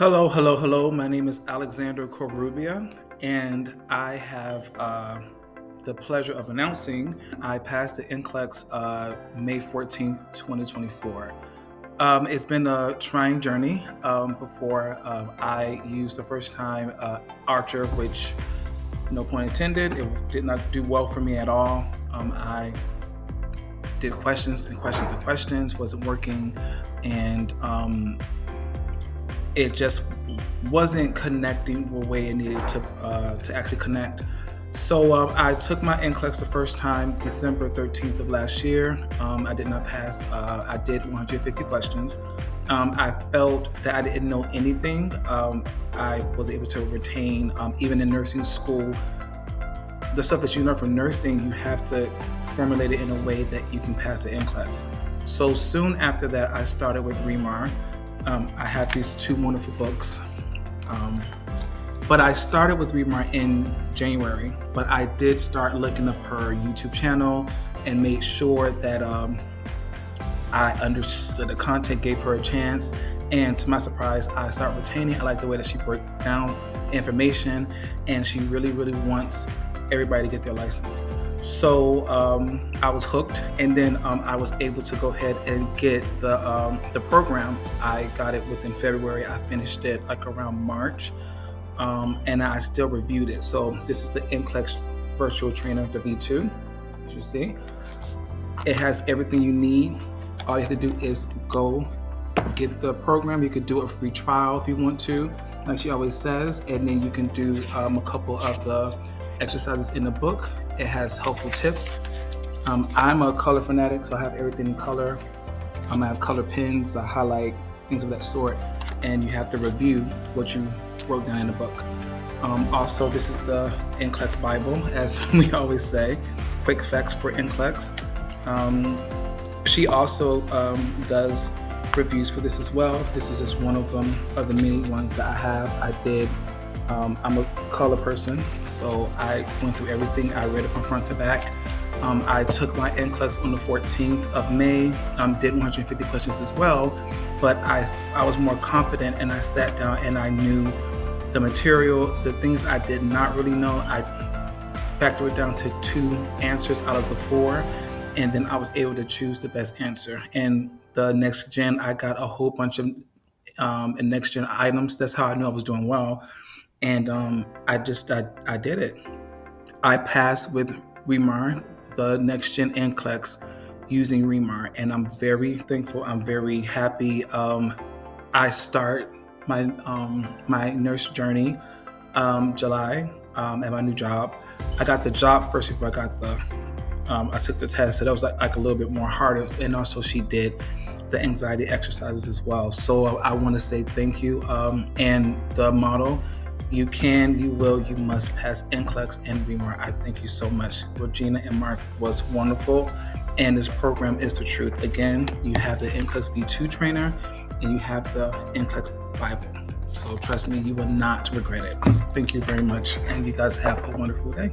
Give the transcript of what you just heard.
Hello, hello, hello. My name is Alexander Corrubia, and I have the pleasure of announcing I passed the NCLEX May 14th, 2024. It's been a trying journey. Before I used the first time Archer, which, no pun intended, it did not do well for me at all. I did questions and questions and questions, wasn't working, and it just wasn't connecting the way it needed to actually connect. So I took my NCLEX the first time, December 13th of last year. I did not pass. I did 150 questions. I felt that I didn't know anything. I was able to retain, even in nursing school, the stuff that you learn from nursing, you have to formulate it in a way that you can pass the NCLEX. So soon after that, I started with ReMar. I have these two wonderful books. But I started with ReMar in January, but I did start looking up her YouTube channel and made sure that I understood the content, gave her a chance. And to my surprise, I started retaining. I like the way that she breaks down information, and she really, really wants everybody to get their license. So I was hooked, and then I was able to go ahead and get the program. I got it within February. I finished it like around March, and I still reviewed it. So this is the NCLEX Virtual Trainer, the V2, as you see. It has everything you need. All you have to do is go get the program. You could do a free trial if you want to, like she always says, and then you can do a couple of the exercises in the book. It has helpful tips. I'm a color fanatic, so I have everything in color. I have color pens, I highlight, things of that sort, and you have to review what you wrote down in the book. Also, this is the NCLEX Bible, as we always say, quick facts for NCLEX. She also does reviews for this as well. This is just one of them, of the many ones that I have. I'm a color person, so I went through everything. I read it from front to back. I took my NCLEX on the 14th of May, did 150 questions as well, but I was more confident, and I sat down and I knew the material. The things I did not really know, I factored it down to 2 answers out of the 4, and then I was able to choose the best answer. And the next gen, I got a whole bunch of next gen items. That's how I knew I was doing well. And I did it. I passed with ReMar, the next gen NCLEX, using ReMar, and I'm very thankful. I'm very happy. I start my nurse journey July at my new job. I got the job first before I got I took the test, so that was like a little bit more harder. And also, she did the anxiety exercises as well. So I want to say thank you. And the motto: you can, you will, you must pass NCLEX and ReMar. I thank you so much. Regina M was wonderful, and this program is the truth. Again, you have the NCLEX V2 trainer, and you have the NCLEX Bible. So trust me, you will not regret it. Thank you very much, and you guys have a wonderful day.